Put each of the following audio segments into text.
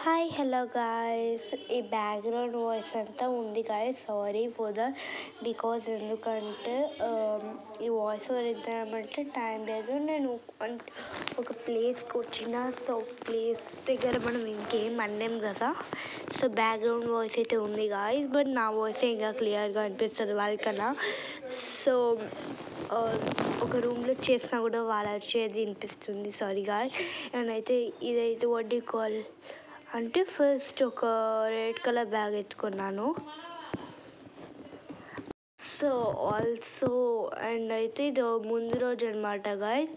Hi hello guys, ఈ background voice అంతా ఉంది guys. Sorry for that. Because ఎందుకంటే ఈ వాయిస్ ఓవర్ ఇద్దామంటే టైం లేదు. నేను ఒక ప్లేస్కి వచ్చిన, సో ప్లేస్ దగ్గర మనం ఇంకేం అనలేం కదా. సో బ్యాక్గ్రౌండ్ వాయిస్ అయితే ఉంది గాయస్, బట్ నా వాయిస్ ఇంకా క్లియర్గా అనిపిస్తుంది వాళ్ళకన్నా. సో ఒక రూమ్లో చేసినా కూడా వాళ్ళ చేది వినిపిస్తుంది. Sorry guys. అండ్ అయితే ఇదైతే వాట్ డు యు కాల్ అంటే ఫస్ట్ ఒక రెడ్ కలర్ బ్యాగ్ ఎత్తుకున్నాను. సో ఆల్సో అండ్ అయితే ఇది ముందు రోజు అనమాట guys.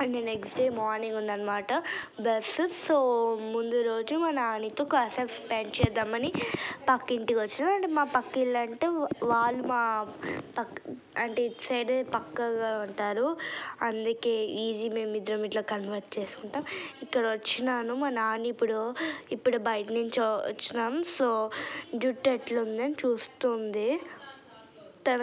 And next day morning ఉందన్నమాట బస్సు. సో ముందు రోజు మా నాన్నతో కాసేపు స్పెండ్ చేద్దామని పక్కింటికి వచ్చిన. అంటే మా పక్క ఇల్లు అంటే వాళ్ళు మా అంటే ఇటు సైడ్ పక్కగా ఉంటారు, అందుకే ఈజీ మేమిద్దరం ఇట్లా కన్వర్ట్ చేసుకుంటాం. ఇక్కడ వచ్చినాను, మా నాన్న ఇప్పుడు బయట నుంచి వచ్చినాం. సో జుట్టు ఎట్లుందని చూస్తుంది తన.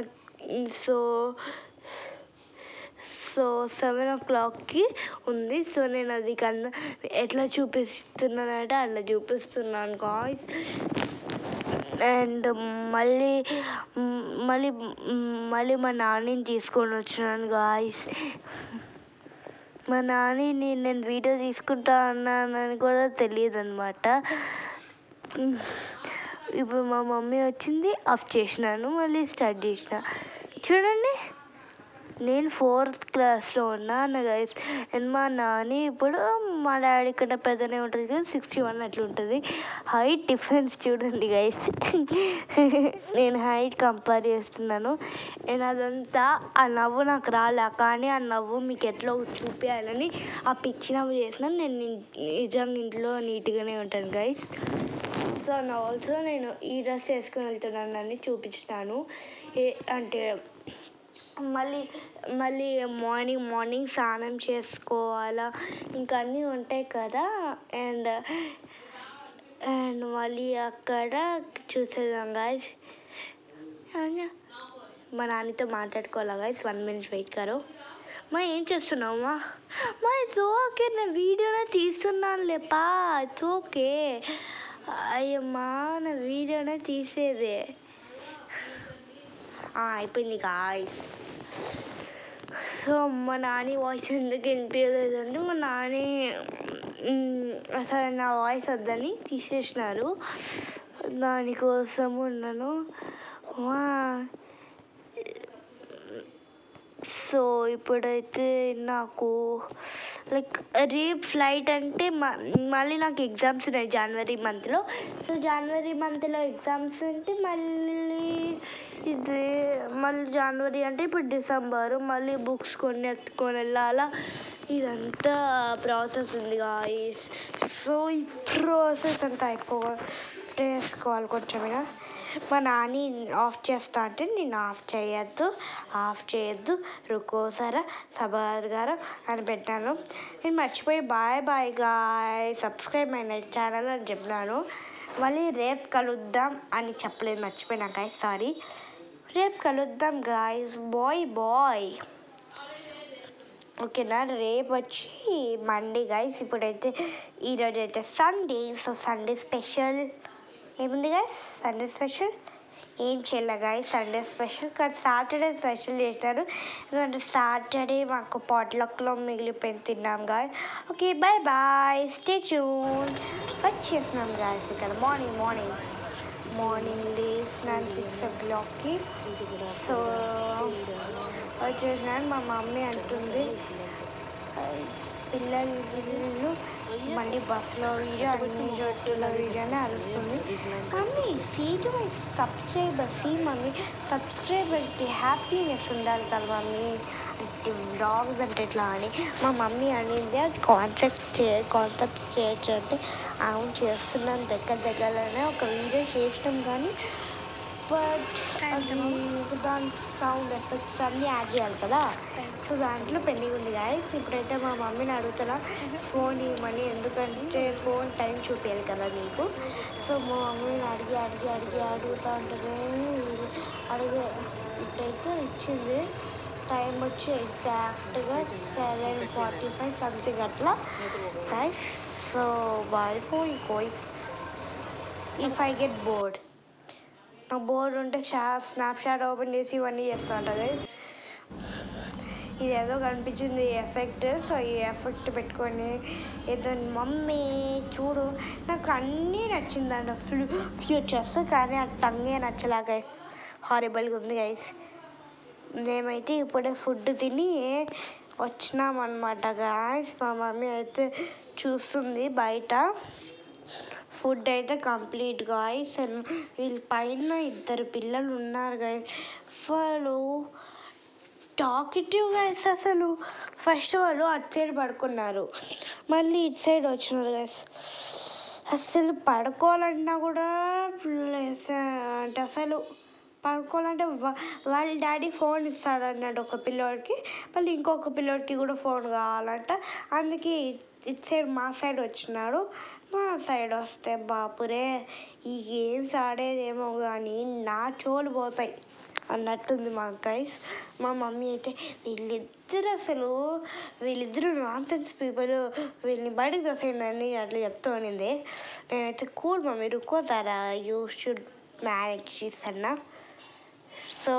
సో 7 o'clockకి ఉంది. సో నేను అది ఎట్లా చూపిస్తున్నానంటే అట్లా చూపిస్తున్నాను గాయ్స్. అండ్ మళ్ళీ మా నాన్నని తీసుకొని వచ్చినాను గాయ్స్. మా నాన్నని నేను వీడియో తీసుకుంటా అన్నానని కూడా తెలియదు అనమాట. ఇప్పుడు మా మమ్మీ వచ్చింది, ఆఫ్ చేసినాను, మళ్ళీ స్టార్ట్ చేసిన. చూడండి, నేను 4th క్లాస్లో ఉన్నాను గైస్. అండ్ మా నాని ఇప్పుడు మా డాడీ కన్నా పెద్దనే ఉంటుంది కదా, 61 అట్లా ఉంటుంది. హైట్ డిఫరెన్స్ చూడండి గైస్. నేను హైట్ కంపేర్ చేస్తున్నాను. నేను అదంతా ఆ నవ్వు నాకు రాలే, కానీ ఆ నవ్వు మీకు ఎట్లా చూపించాలని ఆ పిచ్చి నవ్వు చేసినాను. నేను నిజంగా ఇంట్లో నీట్గానే ఉంటాను గైస్. సో ఆల్సో నేను ఈ డ్రెస్ వేసుకొని వెళ్తున్నానని చూపించినాను. అంటే మళ్ళీ మార్నింగ్ స్నానం చేసుకోవాలా, ఇంకా అన్నీ ఉంటాయి కదా. అండ్ మళ్ళీ అక్కడ చూసేదాం గాయస్. మా నాన్నతో మాట్లాడుకోవాలా గాయస్. 1 minute వెయిట్ కరో. ఏం చేస్తున్నావు మా ఇట్స్ ఓకే, నేను వీడియోనే తీస్తున్నాను లేపా, ఇట్స్ ఓకే. అయ్యమ్మా, నా వీడియోనే తీసేదే అయిపోయింది గాయస్. సో మా నాని వాయిస్ ఎందుకు వినిపించలేదు అంటే మా నాని అసలు నా వాయిస్ వద్దని తీసేసినారు. దానికోసం ఉన్నాను. సో ఇప్పుడైతే నాకు రేపు ఫ్లైట్ అంటే మళ్ళీ నాకు ఎగ్జామ్స్ ఉన్నాయి జనవరి మంత్లో. సో జనవరి మంత్లో ఎగ్జామ్స్ ఉంటే మళ్ళీ జనవరి అంటే ఇప్పుడు డిసెంబరు, మళ్ళీ బుక్స్ ఎత్తుకొని వెళ్ళాలా. ఇదంతా ప్రాసెస్ ఉంది గాయస్. సో ఈ ప్రాసెస్ అంతా చేసుకోవాలి కొంచెమైనా. మా నాని ఆఫ్ చేస్తా అంటే నేను ఆఫ్ చేయొద్దు రుకోసారా సబార్ గారు అని పెట్టాను. నేను మర్చిపోయి bye guys, subscribe my channel అని చెప్పినాను. మళ్ళీ రేపు కలుద్దాం అని చెప్పలేదు, మర్చిపోయినా గాయస్, సారీ. రేపు కలుద్దాం గాయస్, బాయ్. ఓకేనా. రేపు వచ్చి మండే గాయస్. ఇప్పుడైతే ఈరోజు అయితే సండే. సో సండే స్పెషల్ ఏముంది గాయస్? సండే స్పెషల్ ఏం చేయలే గాయస్. సండే స్పెషల్ కానీ సాటర్డే స్పెషల్ చేసినారు. ఎందుకంటే సాటర్డే మాకు పాట్లక్లో మిగిలిపోయి తిన్నాం guys. Okay bye, stay tune. వచ్చేసినాం గాయస్ ఇక్కడ మార్నింగ్ లేసినాను 6 o'clockకి. సో వచ్చేసినాను. మా మమ్మీ అంటుంది పిల్లలు మళ్ళీ బస్సులో వీడియో, అన్ని చోట్ల వీడియోనే అరుస్తుంది. Mummy see to my subscriber, mummy సబ్స్క్రైబర్కి హ్యాపీనెస్ ఉండాలి కదా మమ్మీ, అంటే వ్లాగ్స్ అంటే ఎట్లా అని మా మమ్మీ అనింది. అది కాన్సెప్ట్స్ చేయొచ్చు అంటే అవును చేస్తున్నాం. దగ్గరలోనే ఒక వీడియో చేసినాం, కానీ బట్ అది దానికి సౌండ్ ఎఫెక్ట్స్ అన్నీ యాడ్ చేయాలి కదా. సో దాంట్లో పెండింగ్ ఉంది గాయస్. ఇప్పుడైతే మా మమ్మీని అడుగుతున్నా ఫోన్ ఇవ్వమని, ఎందుకంటే ఫోన్ టైం చూపించాలి కదా నీకు. సో మా మమ్మీని అడుగుతూ ఉంటుంది. ఇప్పుడైతే ఇచ్చింది. టైం వచ్చి ఎగ్జాక్ట్గా 7:45 సంథింగ్ అట్లా guys. So bye guys if I get bored, నాకు బోర్డ్ ఉంటే స్నాప్చాట్ ఓపెన్ చేసి ఇవన్నీ చేస్తూ ఉంటా గైస్. ఇది ఏదో కనిపించింది ఎఫెక్ట్, సో ఈ ఎఫెక్ట్ పెట్టుకొని ఏదో మమ్మీ చూడు నాకు అన్నీ నచ్చిందంట ఫ్యూచర్స్, కానీ ఆ టంగే నచ్చలా గైస్, హారిబుల్గా ఉంది గైస్. మేమైతే ఇప్పుడే ఫుడ్ తిని వచ్చినామన్నమాట గైస్. మా మమ్మీ అయితే చూస్తుంది బయట. ఫుడ్ అయితే కంప్లీట్ గైస్. వీళ్ళ పైన 2 పిల్లలు ఉన్నారు గైస్. వాళ్ళు టాకిటివ్ గైస్. అసలు ఫస్ట్ వాళ్ళు అటు సైడ్ పడుకున్నారు, మళ్ళీ ఇటు సైడ్ వచ్చినారు గైస్. అసలు పడుకోవాలన్నా కూడా అంటే అసలు పడుకోవాలంటే వాళ్ళ డాడీ ఫోన్ ఇస్తాడు అన్నాడు ఒక పిల్లోడికి, మళ్ళీ ఇంకొక పిల్లోడికి కూడా ఫోన్ కావాలంట. అందుకే ఇటు సైడ్ మా సైడ్ వచ్చినాడు. మా సైడ్ వస్తే బాపురే ఈ గేమ్స్ ఆడేదేమో కానీ నా చోలు పోతాయి అన్నట్టుంది మా గైస్. మా మమ్మీ అయితే వీళ్ళిద్దరు నాన్సెన్స్ పీపుల్, వీళ్ళని బయటకు తోసేయండి అట్లా చెప్తూ ఉండింది. నేనైతే కూల్ మమ్మీ రుక్కోతారా, యూ షుడ్ మ్యారేజ్ అన్నా. సో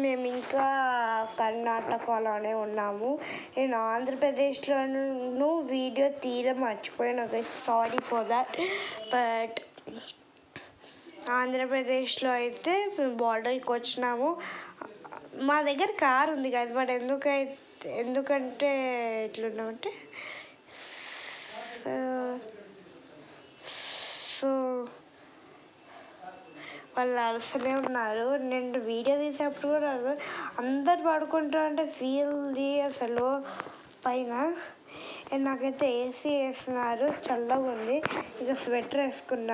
మేము ఇంకా కర్ణాటకలోనే ఉన్నాము. నేను ఆంధ్రప్రదేశ్లోనూ వీడియో తీయడం మర్చిపోయాను guys, sorry for that. But ఆంధ్రప్రదేశ్లో అయితే మేము బార్డర్కి వచ్చినాము. మా దగ్గర కార్ ఉంది కదా, బట్ ఎందుకంటే ఎట్లున్నామంటే సో వాళ్ళు అరుస్తూనే ఉన్నారు. నేను వీడియో తీసేటప్పుడు కూడా అందరు పడుకుంటారు అంటే ఫీల్ది అసలు పైన. నాకైతే ఏసీ వేస్తున్నారు, చల్లగా ఉంది, ఇక స్వెటర్ వేసుకున్నాను.